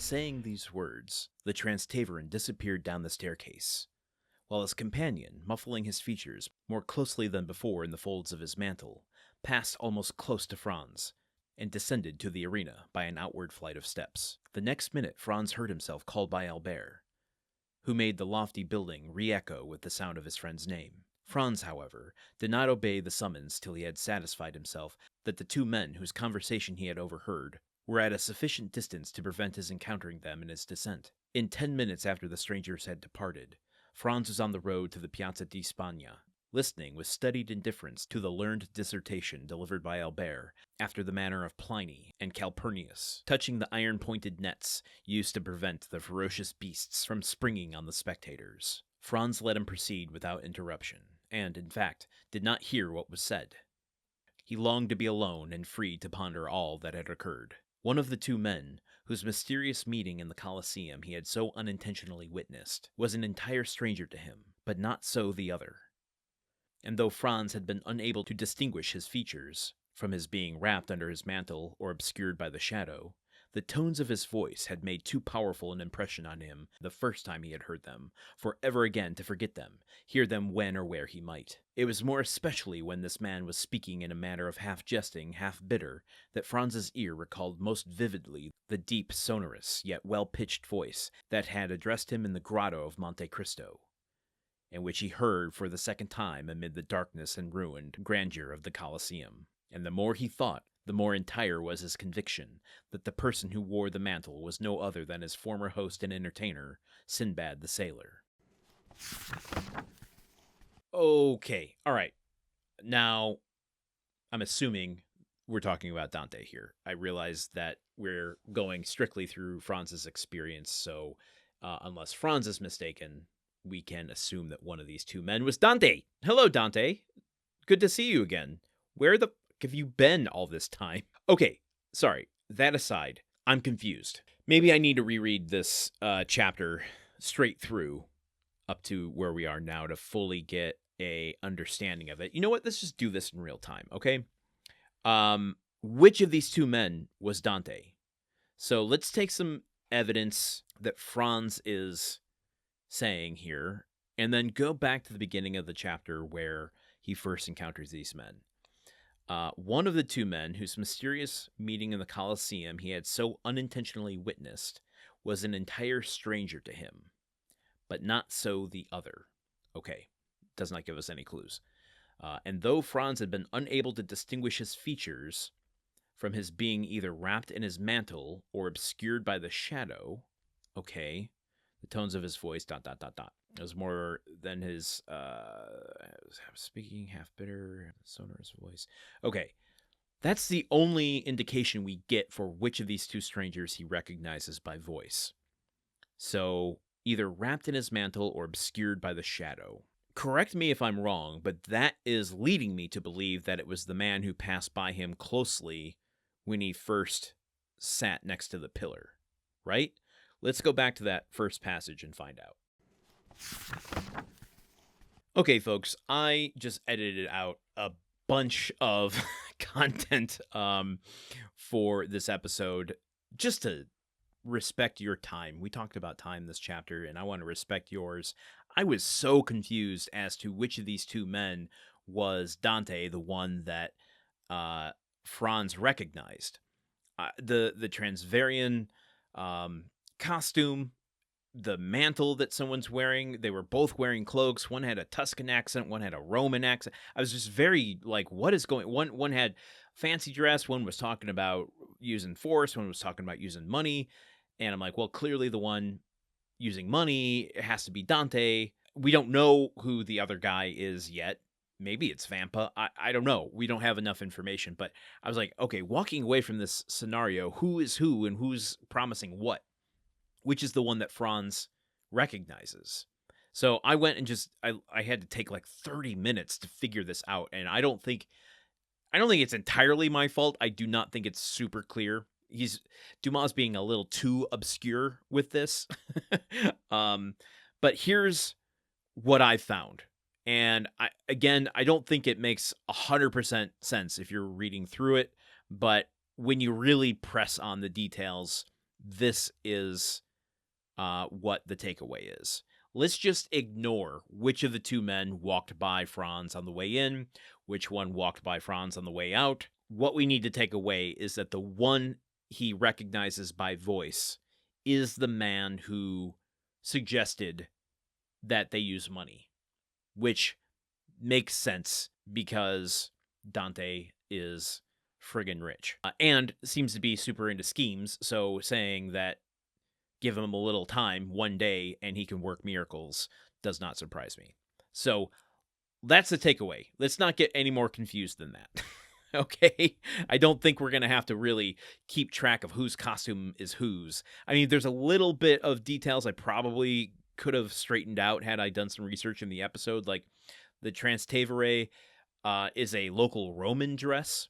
Saying these words, the Transtaveran disappeared down the staircase, while his companion, muffling his features more closely than before in the folds of his mantle, passed almost close to Franz, and descended to the arena by an outward flight of steps. The next minute Franz heard himself called by Albert, who made the lofty building re-echo with the sound of his friend's name. Franz, however, did not obey the summons till he had satisfied himself that the two men whose conversation he had overheard were at a sufficient distance to prevent his encountering them in his descent. In 10 minutes after the strangers had departed, Franz was on the road to the Piazza di Spagna, listening with studied indifference to the learned dissertation delivered by Albert after the manner of Pliny and Calpurnius, touching the iron-pointed nets used to prevent the ferocious beasts from springing on the spectators. Franz let him proceed without interruption, and, in fact, did not hear what was said. He longed to be alone and free to ponder all that had occurred. One of the two men, whose mysterious meeting in the Colosseum he had so unintentionally witnessed, was an entire stranger to him, but not so the other. And though Franz had been unable to distinguish his features, from his being wrapped under his mantle or obscured by the shadow, the tones of his voice had made too powerful an impression on him the first time he had heard them, for ever again to forget them, hear them when or where he might. It was more especially when this man was speaking in a manner of half-jesting, half-bitter, that Franz's ear recalled most vividly the deep, sonorous, yet well-pitched voice that had addressed him in the grotto of Monte Cristo, and which he heard for the second time amid the darkness and ruined grandeur of the Colosseum. And the more he thought, the more entire was his conviction that the person who wore the mantle was no other than his former host and entertainer, Sinbad the Sailor. Okay, all right. Now, I'm assuming we're talking about Dante here. I realize that we're going strictly through Franz's experience, so unless Franz is mistaken, we can assume that one of these two men was Dante. Hello, Dante. Good to see you again. Where the have you been all this time? Okay, sorry. That aside, I'm confused. Maybe I need to reread this chapter straight through up to where we are now to fully get a understanding of it. You know what? Let's just do this in real time, okay? Which of these two men was Dante? So let's take some evidence that Franz is saying here, and then go back to the beginning of the chapter where he first encounters these men. One of the two men whose mysterious meeting in the Colosseum he had so unintentionally witnessed was an entire stranger to him, but not so the other. Okay, does not give us any clues. And though Franz had been unable to distinguish his features from his being either wrapped in his mantle or obscured by the shadow, okay, the tones of his voice, ... It was more than his speaking, half bitter, sonorous voice. Okay, that's the only indication we get for which of these two strangers he recognizes by voice. So, either wrapped in his mantle or obscured by the shadow. Correct me if I'm wrong, but that is leading me to believe that it was the man who passed by him closely when he first sat next to the pillar, right? Let's go back to that first passage and find out. Okay, folks, I just edited out a bunch of content for this episode just to respect your time. We talked about time this chapter, and I want to respect yours. I was so confused as to which of these two men was Dante, the one that Franz recognized. The Transvarian costume, the mantle that someone's wearing, they were both wearing cloaks. One had a Tuscan accent, one had a Roman accent. I was just very like, what is going on? One had fancy dress, one was talking about using force, one was talking about using money. And I'm like, well, clearly the one using money has to be Dante. We don't know who the other guy is yet. Maybe it's Vampa. I don't know. We don't have enough information. But I was like, okay, walking away from this scenario, who is who and who's promising what? Which is the one that Franz recognizes. So I went and I had to take like 30 minutes to figure this out. And I don't think it's entirely my fault. I do not think it's super clear. Dumas being a little too obscure with this. But here's what I found. And I don't think it makes 100% sense if you're reading through it. But when you really press on the details, this is what the takeaway is. Let's just ignore which of the two men walked by Franz on the way in, which one walked by Franz on the way out. What we need to take away is that the one he recognizes by voice is the man who suggested that they use money, which makes sense because Dante is friggin' rich and seems to be super into schemes. So saying that give him a little time one day and he can work miracles does not surprise me. So that's the takeaway. Let's not get any more confused than that. Okay? I don't think we're going to have to really keep track of whose costume is whose. I mean, there's a little bit of details I probably could have straightened out had I done some research in the episode. Like the Trastevere is a local Roman dress,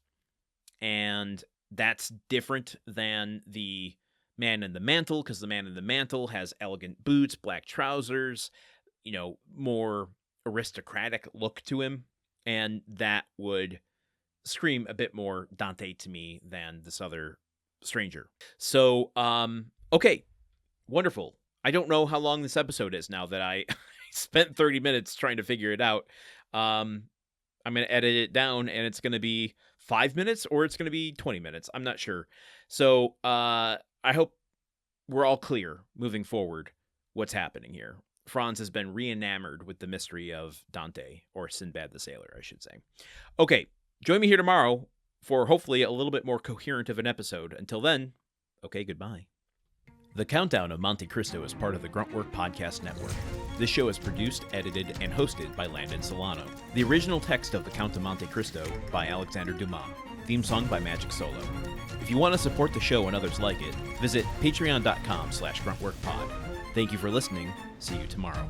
and that's different than the Man in the Mantle, because the Man in the Mantle has elegant boots, black trousers, more aristocratic look to him, and that would scream a bit more Dante to me than this other stranger. So, okay, wonderful. I don't know how long this episode is now that I spent 30 minutes trying to figure it out. I'm going to edit it down, and it's going to be 5 minutes or it's going to be 20 minutes. I'm not sure. So, I hope we're all clear moving forward what's happening here. Franz has been re-enamored with the mystery of Dante, or Sinbad the Sailor, I should say. Okay, join me here tomorrow for hopefully a little bit more coherent of an episode. Until then, okay, goodbye. The Countdown of Monte Cristo is part of the Gruntwork Podcast Network. This show is produced, edited, and hosted by Landon Solano. The original text of The Count of Monte Cristo by Alexandre Dumas. Theme song by Magic Solo. If you want to support the show and others like it, visit patreon.com/gruntworkpod. Thank you for listening. See you tomorrow.